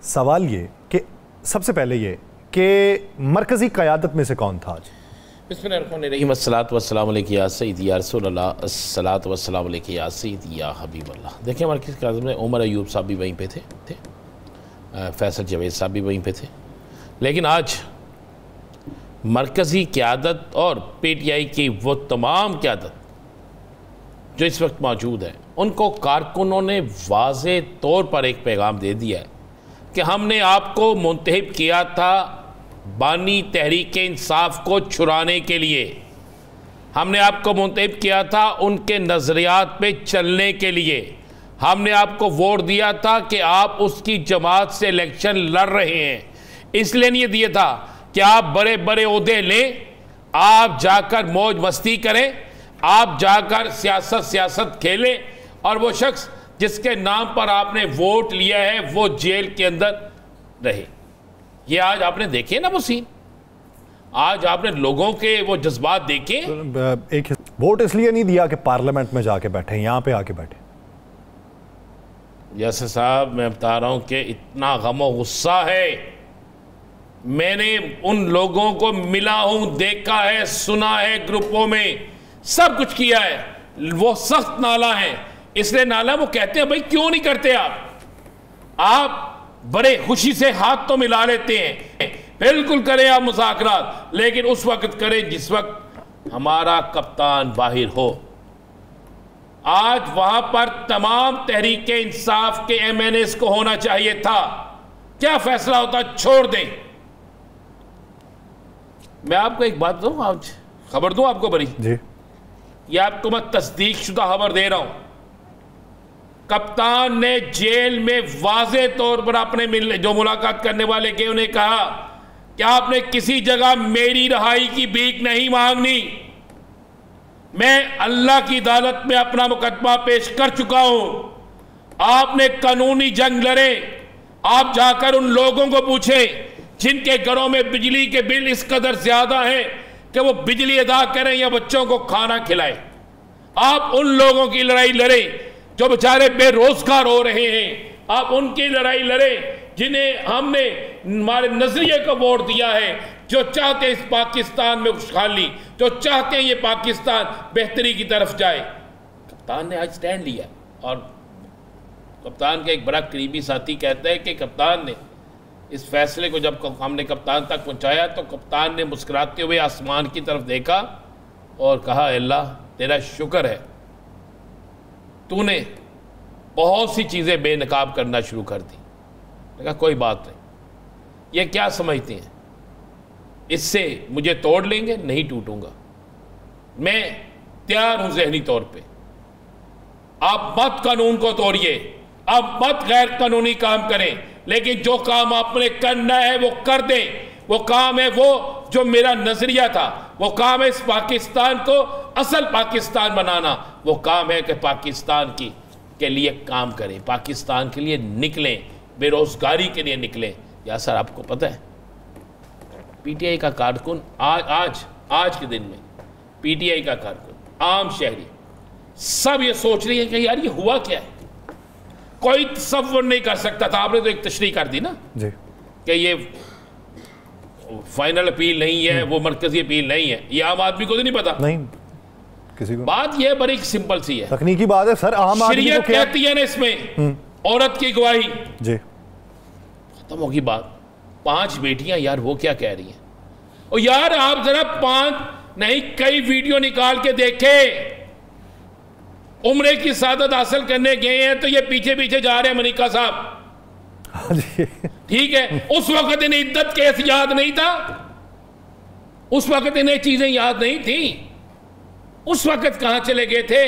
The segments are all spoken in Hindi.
सवाल ये कि सबसे पहले ये कि मरकज़ी क़यादत में से कौन था आज? बिस्मिल्लाहिर्रहमानिर्रहीम अस्सलातु वस्सलामु अलैका या सय्यदी या रसूलल्लाह अस्सलातु वस्सलामु अलैका या सय्यदी या हबीबल्लाह। देखिए मरकज़ी क़यादत में उमर अयूब साहब भी वहीं पे थे, फैसल जवेद साहब भी वहीं पे थे। लेकिन आज मरकज़ी क़यादत और पीटीआई की वो तमाम क़यादत जो इस वक्त मौजूद है, उनको कारकुनों ने वाज़े तौर पर एक पैगाम दे दिया है कि हमने आपको मुंतखब किया था बानी तहरीक इंसाफ को छुड़ाने के लिए, हमने आपको मुंतखब किया था उनके नज़रियात पे चलने के लिए, हमने आपको वोट दिया था कि आप उसकी जमात से इलेक्शन लड़ रहे हैं, इसलिए नहीं दिया था कि आप बड़े बड़े ओहदे लें, आप जाकर मौज मस्ती करें, आप जाकर सियासत खेलें और वो शख्स जिसके नाम पर आपने वोट लिया है वो जेल के अंदर रहे। ये आज आपने देखे ना वो सीन, आज आपने लोगों के वो जज्बात देखे। एक वोट इसलिए नहीं दिया कि पार्लियामेंट में जाके बैठे, यहां पे आके बैठे। यासिर साहब मैं बता रहा हूं कि इतना गम गुस्सा है, मैंने उन लोगों को मिला हूं, देखा है, सुना है, ग्रुपों में सब कुछ किया है, वो सख्त नाला है। इसलिए नाला वो कहते हैं भाई क्यों नहीं करते आप बड़े खुशी से हाथ तो मिला लेते हैं, बिल्कुल करें आप मुज़ाकरात, लेकिन उस वक्त करें जिस वक्त हमारा कप्तान बाहिर हो। आज वहां पर तमाम तहरीक इंसाफ के MNAs को होना चाहिए था, क्या फैसला होता छोड़ दें। मैं आपको एक बात दूं, आज खबर दूं आपको बड़ी जी, ये आपको मैं तस्दीक शुदा खबर दे रहा हूं, कप्तान ने जेल में वाज़े तौर पर अपने जो मुलाकात करने वाले के उन्हें कहा कि आपने किसी जगह मेरी रहाई की भीख नहीं मांगनी, मैं अल्लाह की अदालत में अपना मुकदमा पेश कर चुका हूं, आपने कानूनी जंग लड़े, आप जाकर उन लोगों को पूछें जिनके घरों में बिजली के बिल इस कदर ज्यादा हैं कि वो बिजली अदा करें या बच्चों को खाना खिलाएं। आप उन लोगों की लड़ाई लड़ें जो बेचारे बेरोजगार हो रहे हैं, आप उनकी लड़ाई लड़ें जिन्हें हमने हमारे नजरिए को वोट दिया है, जो चाहते हैं इस पाकिस्तान में खुशहाली, जो चाहते हैं ये पाकिस्तान बेहतरी की तरफ जाए। कप्तान ने आज स्टैंड लिया और कप्तान का एक बड़ा करीबी साथी कहता है कि कप्तान ने इस फैसले को जब हमने कप्तान तक पहुंचाया तो कप्तान ने मुस्कुराते हुए आसमान की तरफ देखा और कहा अल्लाह तेरा शुक्र है, तूने बहुत सी चीज़ें बेनकाब करना शुरू कर दी। मैंने कहा कोई बात नहीं, ये क्या समझते हैं इससे मुझे तोड़ लेंगे, नहीं टूटूंगा, मैं तैयार हूं जहनी तौर पे। आप मत कानून को तोड़िए, आप मत गैर कानूनी काम करें, लेकिन जो काम आपने करना है वो कर दें। वो काम है वो जो मेरा नजरिया था, वो काम है इस पाकिस्तान को असल पाकिस्तान बनाना, वो काम है कि पाकिस्तान के लिए काम करें, पाकिस्तान के लिए निकलें, बेरोजगारी के लिए निकलें। या सर आपको पता है पीटीआई का कारकुन आज के दिन में पीटीआई का कारकुन आम शहरी सब ये सोच रही है कि यार ये हुआ क्या है, कोई तसव्वुर नहीं कर सकता था। आपने तो एक तशरीह कर दी ना जी कि ये फाइनल अपील नहीं है, वो मरकजी अपील नहीं है, ये आम आदमी को तो नहीं पता, नहीं किसी को। बात ये बड़ी सिंपल सी है, तकनीकी बात है सर, आम आदमी को क्या कहती है ना इसमें औरत की गवाही जी, खत्म होगी बात। 5 बेटियां यार वो क्या कह रही हैं, और यार आप जरा 5 नहीं कई वीडियो निकाल के देखे, उम्रे की सादत हासिल करने गए हैं तो ये पीछे पीछे जा रहे हैं मनिका साहब, ठीक है। उस वक्त इन्हें इद्दत केस याद नहीं था, उस वक्त इन्हें चीजें याद नहीं थी, उस वक्त कहां चले गए थे।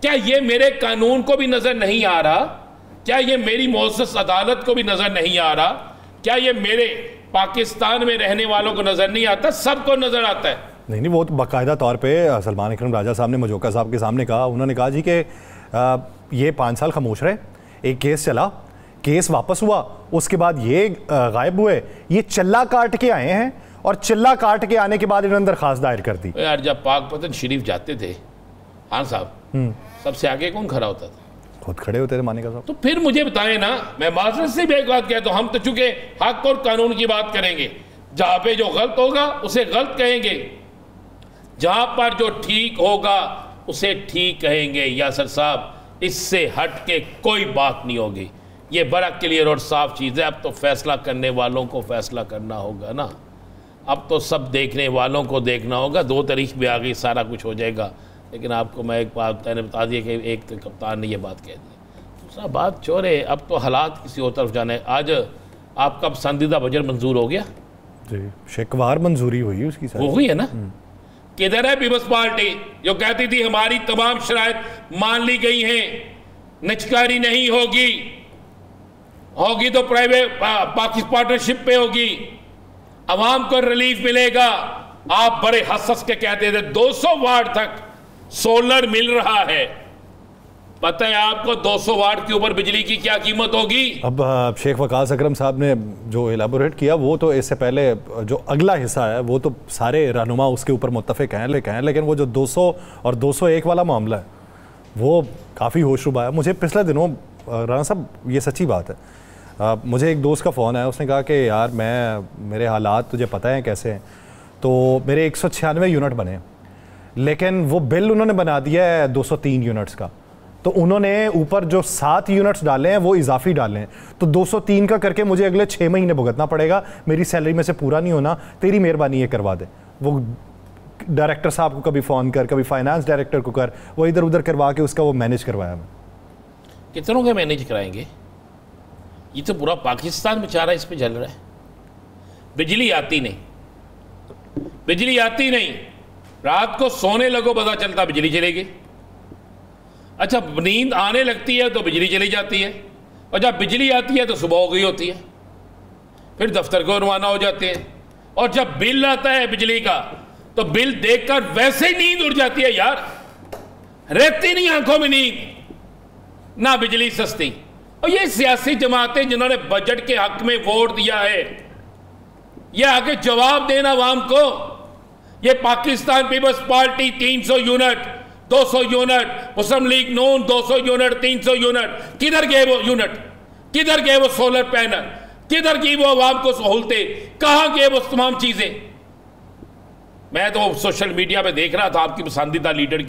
क्या ये मेरे कानून को भी नजर नहीं आ रहा, क्या ये मेरी मुअज़्ज़ज़ अदालत को भी नजर नहीं आ रहा, क्या ये मेरे पाकिस्तान में रहने वालों को नजर नहीं आता, सबको नजर आता है। नहीं वो तो बाकायदा तौर पे सलमान इकरम राजा साहब ने मजोका साहब के सामने कहा, उन्होंने कहा जी कि ये 5 साल खामोश रहे, एक केस चला, केस वापस हुआ, उसके बाद ये गायब हुए, ये चिल्ला काट के आए हैं और चिल्ला काट के आने के बाद इन्होंने दरखास्त दायर कर दी। यार जब पाक पतन शरीफ जाते थे खान साहब, सबसे आगे कौन खड़ा होता था? खुद खड़े होते थे मानेका साहब। तो फिर मुझे बताएं ना, मैं माजरत से भी एक बात कहता हूं, हम तो चूंकि हक और कानून की बात करेंगे, जहां पे जो गलत होगा उसे गलत कहेंगे, जहां पर जो ठीक होगा उसे ठीक कहेंगे। यासर साहब, इससे हट के कोई बात नहीं होगी। ये बड़ा क्लियर और साफ चीज़ है। अब तो फैसला करने वालों को फैसला करना होगा ना, अब तो सब देखने वालों को देखना होगा। 2 तारीख भी आ गई, सारा कुछ हो जाएगा। लेकिन आपको मैं एक बात मैंने बता दिया कि एक तो कप्तान ने ये बात कह दी, दूसरा बात चोरे, अब तो हालात किसी और तरफ जाने। आज आपका पसंदीदा बजट मंजूर हो गया जी, शिकवार मंजूरी हुई उसकी, वो हुई है ना। किधर है पीपल्स पार्टी जो कहती थी हमारी तमाम शराइत मान ली गई हैं, निचकारी नहीं होगी, होगी तो प्राइवेट पाकिस्तान पार्टनरशिप पे होगी, अवाम को रिलीफ मिलेगा। आप बड़े हंस के कहते थे 200 वाट तक सोलर मिल रहा है। पता है आपको 200 वाट के ऊपर बिजली की क्या कीमत होगी? अब शेख वकास अकरम साहब ने जो एलाबोरेट किया वो तो इससे पहले जो अगला हिस्सा है वो तो सारे रहनुमा उसके ऊपर मुत्तफिक हैं, लेकिन वो जो 200 और 201 वाला मामला है वो काफ़ी होशरुबा है। मुझे पिछले दिनों राना साहब, ये सच्ची बात है, मुझे एक दोस्त का फ़ोन आया, उसने कहा कि यार मेरे हालात तुझे पता है कैसे हैं, तो मेरे 196 यूनिट बने, लेकिन वो बिल उन्होंने बना दिया है 203 यूनिट्स का, तो उन्होंने ऊपर जो 7 यूनिट्स डाले हैं वो इजाफी डाले हैं, तो 203 का करके मुझे अगले 6 महीने भुगतना पड़ेगा, मेरी सैलरी में से पूरा नहीं होना, तेरी मेहरबानी ये करवा दे। वो डायरेक्टर साहब को कभी फ़ोन कर, कभी फाइनेंस डायरेक्टर को कर, वो इधर उधर करवा के उसका वो मैनेज करवाया। मैं कितनों के मैनेज कराएंगे? ये तो पूरा पाकिस्तान बेचारा इस पे जल रहा है। बिजली आती नहीं, बिजली आती नहीं, रात को सोने लगो पता चलता बिजली चलेगी। अच्छा, नींद आने लगती है तो बिजली चली जाती है, और जब बिजली आती है तो सुबह हो गई होती है, फिर दफ्तर को रवाना हो जाते हैं, और जब बिल आता है बिजली का तो बिल देखकर वैसे ही नींद उड़ जाती है यार, रहती नहीं आंखों में नींद, ना बिजली सस्ती। और ये सियासी जमातें जिन्होंने बजट के हक में वोट दिया है, ये आगे जवाब देना आवाम को। ये Pakistan Peoples Party 300 unit, 200 unit, Muslim League Noon 200 unit, 300 unit, किधर गए वो यूनिट? किधर गए वो सोलर पैनल? किधर गई वो आवाम को सहूलतें? कहां गए वो तमाम चीजें? मैं तो सोशल मीडिया पे देख रहा था आपकी पसंदीदा लीडर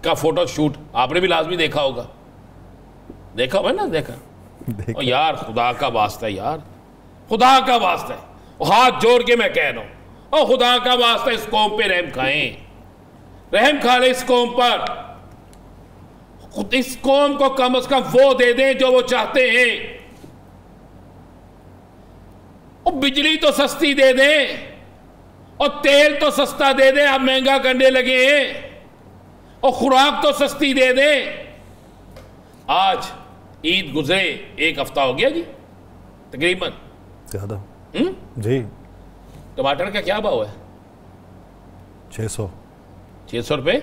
का फोटो शूट, आपने भी लाजमी देखा होगा। देखा हुआ ना? देखा। और यार खुदा का वास्ता है यार, खुदा का वास्ता है, हाथ जोड़ के मैं कह रहा हूं, और खुदा का वास्ता इस कौम पे रहम खाएं, रहम खा ले इस कौम पर। इस कौम को कम से कम वो दे दें जो वो चाहते हैं। और बिजली तो सस्ती दे दें, और तेल तो सस्ता दे दें, अब महंगा करने लगे हैं, और खुराक तो सस्ती दे दें। आज ईद गुजरे 1 हफ्ता हो गया जी तकरीबन, ज्यादा जी। टमाटर का क्या भाव है? 600 रुपये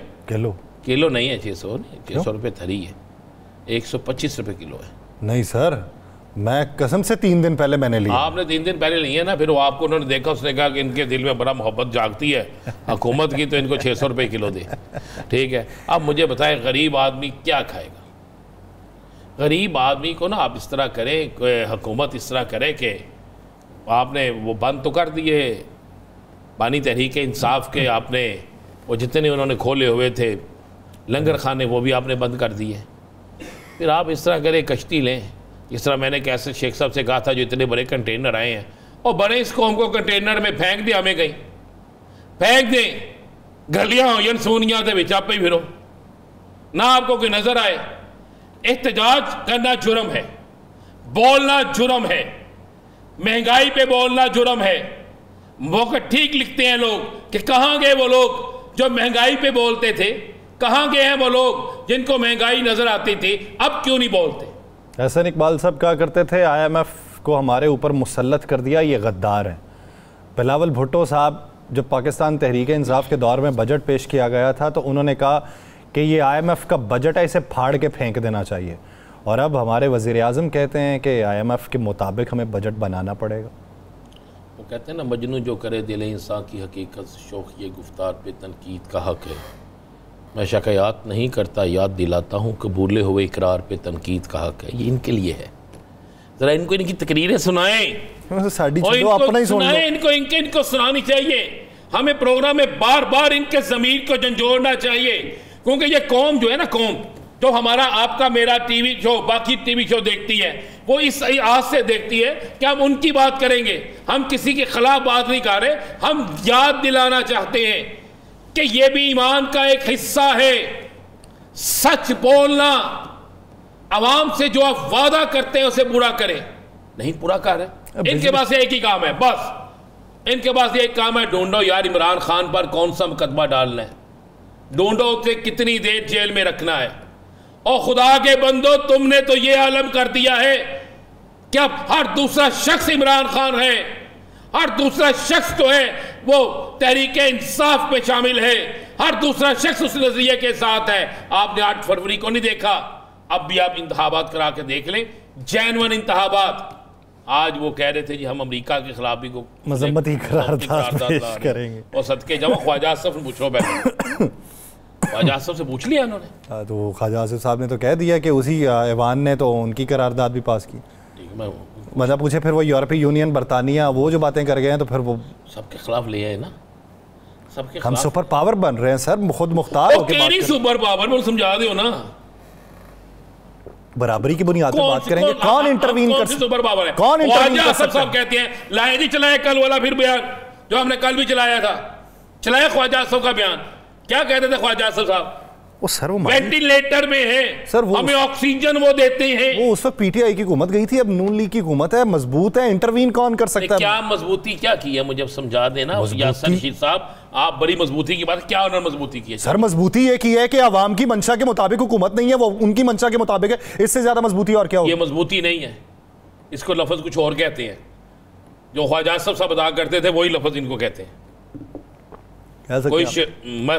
किलो नहीं है, 600 नहीं, 600 रुपये थरी है, 125 रुपये किलो है। नहीं सर, मैं कसम से 3 दिन पहले मैंने लिया। आपने 3 दिन पहले लिए ना, फिर वो आपको उन्होंने देखा, उसने कहा कि इनके दिल में बड़ा मोहब्बत जागती है हुकूमत की, तो इनको 600 रुपये किलो दे। ठीक है, अब मुझे बताएं गरीब आदमी क्या खाएगा? गरीब आदमी को ना आप इस तरह करें, हुकूमत इस तरह करे कि आपने वो बंद तो कर दिए बानी तहरीक इंसाफ के, आपने वो जितने उन्होंने खोले हुए थे लंगर खाने वो भी आपने बंद कर दिए। फिर आप इस तरह करें, कश्ती लें, जिस तरह मैंने कैसे शेख साहब से कहा था, जो इतने बड़े कंटेनर आए हैं, और बड़े इस कौम को कंटेनर में फेंक दें, हमें कहीं फेंक दें, गलियां हो या सोनिया के बिच आप ही फिरो ना, आपको कोई नजर आए। एहतजाज करना जुर्म है, बोलना जुर्म है, महंगाई पे बोलना जुर्म है। मौका ठीक लिखते हैं लोग कि कहां गए वो लोग जो महंगाई पे बोलते थे, कहां गए हैं वो लोग जिनको महंगाई नजर आती थी, अब क्यों नहीं बोलते? एहसन इकबाल साहब कहा करते थे IMF को हमारे ऊपर मुसल्लत कर दिया, ये गद्दार है। बिलावल भुट्टो साहब जब पाकिस्तान तहरीक इंसाफ के दौर में बजट पेश किया गया था तो उन्होंने कहा कि ये IMF का बजट है, इसे फाड़ के फेंक देना चाहिए, और अब हमारे वज़ीर आज़म कहते हैं कि IMF के मुताबिक हमें बजट बनाना पड़ेगा। वो कहते हैं ना, मजनू जो करे दिल इंसान की हकीकत शौक ये गुफ्तार पे तनकीद का हक है। मैं शिकायत नहीं करता, याद दिलाता हूँ कबूले हुए इकरार पे तनकीद का हक है। ये इनके लिए है। जरा इनको इनकी तकरीरें सुनाएं, इनको सुनानी चाहिए। हमें प्रोग्राम में बार बार इनके ज़मीर को झंझोड़ना चाहिए, क्योंकि ये कौम जो है ना, कौम जो हमारा आपका मेरा टीवी शो, बाकी टीवी शो देखती है, वो इस आज से देखती है कि हम उनकी बात करेंगे। हम किसी के खिलाफ बात नहीं कर रहे, हम याद दिलाना चाहते हैं कि ये भी ईमान का एक हिस्सा है। सच बोलना, आवाम से जो आप वादा करते हैं उसे पूरा करें, नहीं पूरा कर रहे। इनके पास एक ही काम है, बस इनके पास एक काम है, ढूंढो यार इमरान खान पर कौन सा मुकदमा डालना है, ढूंढो उसे कितनी देर जेल में रखना है। और खुदा के बंदो, तुमने तो ये आलम कर दिया है कि अब हर दूसरा शख्स इमरान खान है, हर दूसरा शख्स जो है वो तहरीक इंसाफ पे शामिल है, हर दूसरा शख्स उस नजरिए के साथ है। आपने 8 फरवरी को नहीं देखा, अब भी आप इंतखाबात करा के देख लें, जेन्युइन इंतखाबात। आज वो कह रहे थे जी हम अमेरिका के खिलाफ भी को मजम्मती करारदाद पेश करेंगे, और सदके जमा ख्वाजा आसिफ से पूछो, ख्वाजा आसिफ से पूछ लिया उन्होंने। तो ख्वाजा आसिफ साहब ने तो कह दिया कि उसी ऐवान ने तो उनकी करारदाद भी पास की। मतलब पूछे फिर वो यूरोपीय यूनियन, बरतानिया, वो जो बातें कर गए हैं, तो फिर वो सबके खिलाफ ले आए ना, सबके हम सुपर पावर बन रहे हैं सर, खुद मुख्तार होकर। सुपर पावर बोल समझा दो ना, बराबरी की बुनियाद पर बात करेंगे। कौन इंटरवीन कर, सुपर पावर है? कौन इंटरवीन कर सकता है? सब कहते हैं लाए नहीं चलाया कल वाला फिर बयान जो हमने कल भी चलाया था, चलाया ख्वाजा आसिफ का बयान। क्या कहते थे ख्वाजा आसिफ साहब? वो सर वो वेंटिलेटर में है सर, वो हमें ऑक्सीजन वो देते हैं। वो उस वक्त पीटीआई की हुकूमत गई थी, अब नून लीग की हुकूमत है, मजबूत है, इंटरवीन कौन कर सकता है? क्या मजबूती क्या की है, मुझे समझा देना यासिर रशीद साहब। आप बड़ी मजबूती की बात, क्या उन्होंने मजबूती की है? सर मजबूती ये की है कि आवाम की मंशा के मुताबिक हुकूमत नहीं है, वो उनकी मंशा के मुताबिक है। इससे ज्यादा मजबूती और क्या हो? ये मजबूती नहीं है, इसको लफ्ज कुछ और कहते हैं। जो ख्वाजा आसिफ साहब अदा करते थे वही लफ्ज इनको कहते हैं। कोई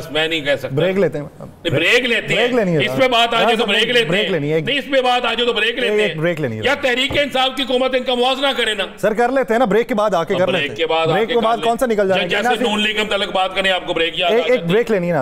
मैं नहीं कह सकता। ब्रेक लेते हैं, ब्रेक लेते हैं। इस पे बात आ जाए तो ब्रेक लेते हैं, ब्रेक लेनी है। नहीं, इस पे बात आ जाए तो ब्रेक लेते हैं, ब्रेक लेनी है। या तहरीक इंसाफ की हुकूमत इनका मुआवजा करे ना सर, कर लेते हैं ना, ब्रेक के बाद आके कर लेते हैं। ब्रेक के बाद कौन सा निकल जाएगा? जैसे नून लीग हम तलक बात करें, आपको ब्रेक याद आ जाता है। एक ब्रेक लेनी है ना।